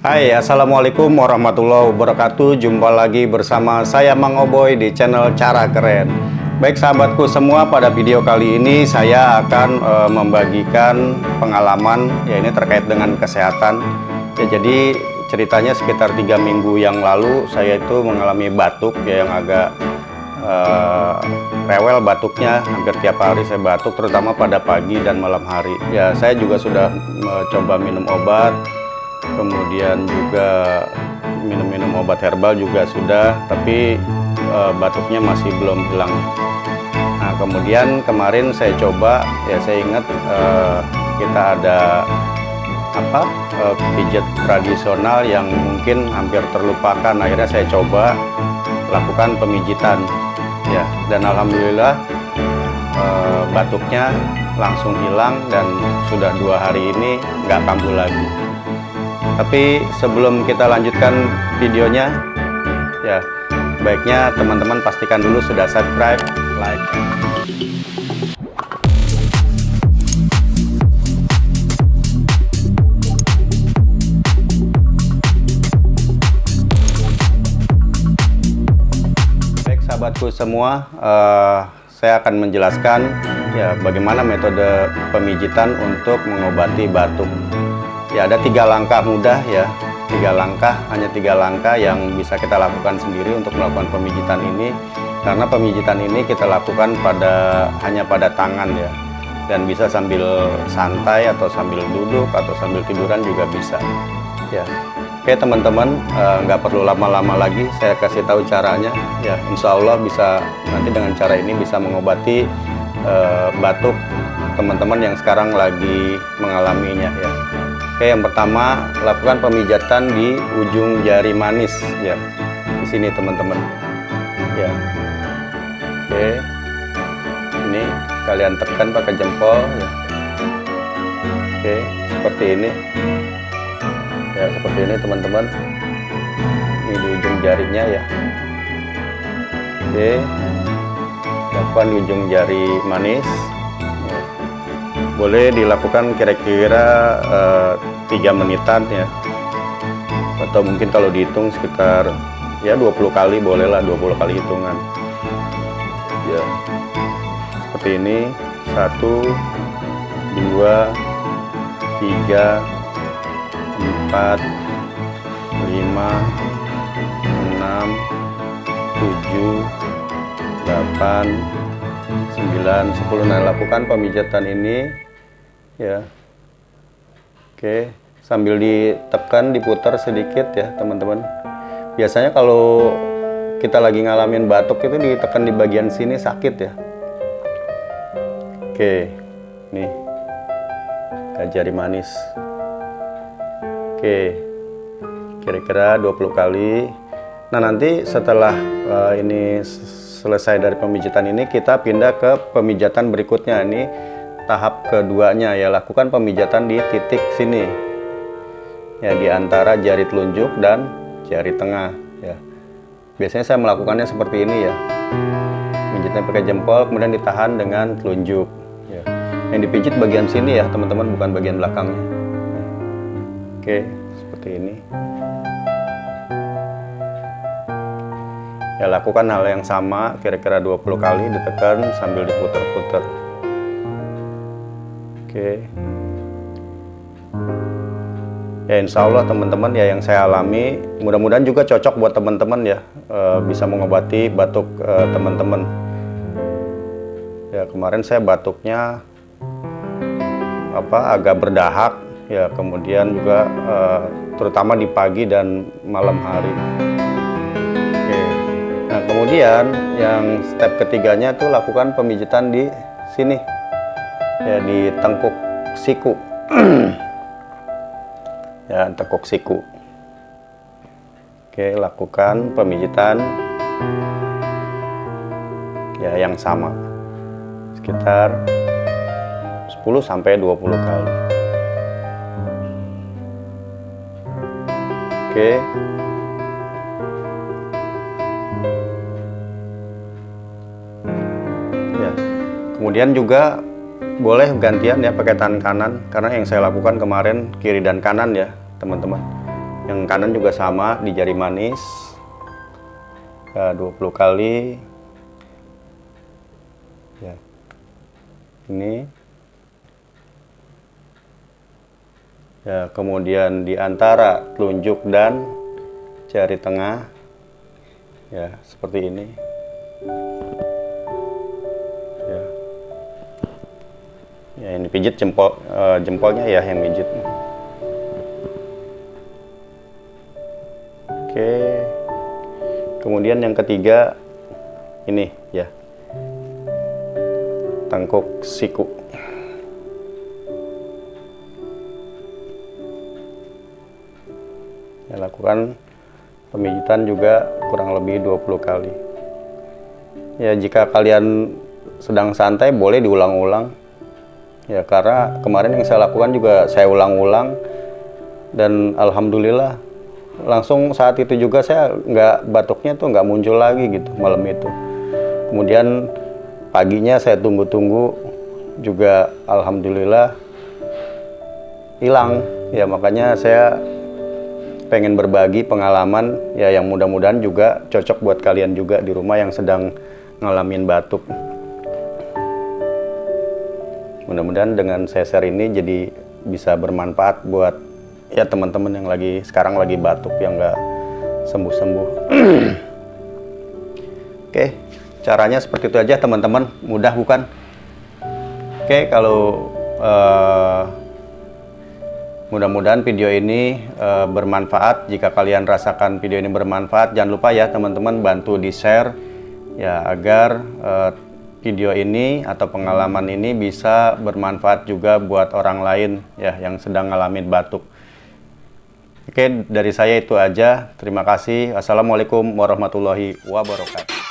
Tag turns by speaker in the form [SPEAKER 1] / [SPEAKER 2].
[SPEAKER 1] Hai, Assalamualaikum warahmatullahi wabarakatuh. Jumpa lagi bersama saya Mang Oboy di channel Cara Keren. Baik sahabatku semua, pada video kali ini saya akan membagikan pengalaman, ya ini terkait dengan kesehatan. Ya, jadi ceritanya sekitar 3 minggu yang lalu saya itu mengalami batuk ya, yang agak rewel batuknya, hampir tiap hari saya batuk, terutama pada pagi dan malam hari. Ya, saya juga sudah coba minum obat, kemudian juga minum obat herbal juga sudah, tapi batuknya masih belum hilang. Nah, kemudian kemarin saya coba, ya saya ingat kita ada pijat tradisional yang mungkin hampir terlupakan. Akhirnya saya coba lakukan pemijitan, ya, dan alhamdulillah batuknya langsung hilang dan sudah 2 hari ini nggak kambuh lagi. Tapi sebelum kita lanjutkan videonya, ya baiknya teman-teman pastikan dulu sudah subscribe, like. Baik sahabatku semua, saya akan menjelaskan ya bagaimana metode pemijitan untuk mengobati batuk. Ya, ada 3 langkah mudah ya, 3 langkah, hanya 3 langkah yang bisa kita lakukan sendiri untuk melakukan pemijitan ini. Karena pemijitan ini kita lakukan hanya pada tangan ya, dan bisa sambil santai atau sambil duduk atau sambil tiduran juga bisa. Ya, oke teman-teman, nggak perlu lama-lama lagi, saya kasih tahu caranya. Ya, insya Allah bisa, nanti dengan cara ini bisa mengobati batuk teman-teman yang sekarang lagi mengalaminya ya. Oke, yang pertama lakukan pemijatan di ujung jari manis ya, di sini teman-teman ya. Oke, ini kalian tekan pakai jempol ya. Oke, seperti ini ya, seperti ini teman-teman, ini di ujung jarinya ya. Oke, lakukan di ujung jari manis. Boleh dilakukan kira-kira 3 menitan ya, atau mungkin kalau dihitung sekitar ya 20 kali, bolehlah 20 kali hitungan ya. Seperti ini, 1 2 3 4 5 6 7 8 9 10. Nah, lakukan pemijatan ini ya. Oke, sambil ditekan, diputar sedikit ya teman-teman. Biasanya kalau kita lagi ngalamin batuk itu ditekan di bagian sini sakit ya. Oke, nih jari manis. Oke, kira-kira 20 kali. Nah, nanti setelah ini selesai dari pemijitan ini, kita pindah ke pemijatan berikutnya. Ini tahap keduanya ya, lakukan pemijatan di titik sini ya, di antara jari telunjuk dan jari tengah ya. Biasanya saya melakukannya seperti ini ya, pijitnya pakai jempol, kemudian ditahan dengan telunjuk ya. Yang dipijit bagian sini ya teman-teman, bukan bagian belakangnya. Oke, seperti ini ya. Lakukan hal yang sama kira-kira 20 kali, ditekan sambil diputar-putar. Oke. Ya, insya Allah teman-teman ya, yang saya alami mudah-mudahan juga cocok buat teman-teman ya, bisa mengobati batuk teman-teman. Ya, kemarin saya batuknya agak berdahak ya, kemudian juga terutama di pagi dan malam hari. Oke. Nah, kemudian yang step ketiganya tuh lakukan pemijitan di sini ya, di tengkuk siku ya, tengkuk siku. Oke, lakukan pemijitan ya yang sama sekitar 10-20 kali. Oke. Ya. Kemudian juga boleh gantian ya, pakai tangan kanan, karena yang saya lakukan kemarin kiri dan kanan ya teman-teman. Yang kanan juga sama di jari manis. Ya, 20 kali. Ya. Ini. Ya, kemudian di antara telunjuk dan jari tengah. Ya, seperti ini. Ya. Ya, ini pijit jempolnya ya yang pijit. Oke. Kemudian yang ketiga ini ya. Tengkuk siku. Ya, lakukan pemijitan juga kurang lebih 20 kali. Ya, jika kalian sedang santai boleh diulang-ulang. Ya, karena kemarin yang saya lakukan juga saya ulang-ulang dan alhamdulillah langsung saat itu juga saya batuknya tuh nggak muncul lagi gitu malam itu. Kemudian paginya saya tunggu-tunggu juga alhamdulillah hilang. Ya, makanya saya pengen berbagi pengalaman ya yang mudah-mudahan juga cocok buat kalian juga di rumah yang sedang ngalamin batuk. Mudah-mudahan dengan saya share ini jadi bisa bermanfaat buat ya teman-teman yang sekarang lagi batuk yang nggak sembuh-sembuh. Oke, caranya seperti itu aja teman-teman, mudah bukan? Oke, kalau mudah-mudahan video ini bermanfaat. Jika kalian rasakan video ini bermanfaat, jangan lupa ya teman-teman bantu di-share ya agar video ini atau pengalaman ini bisa bermanfaat juga buat orang lain ya yang sedang ngalamin batuk. Oke, dari saya itu aja. Terima kasih. Assalamualaikum warahmatullahi wabarakatuh.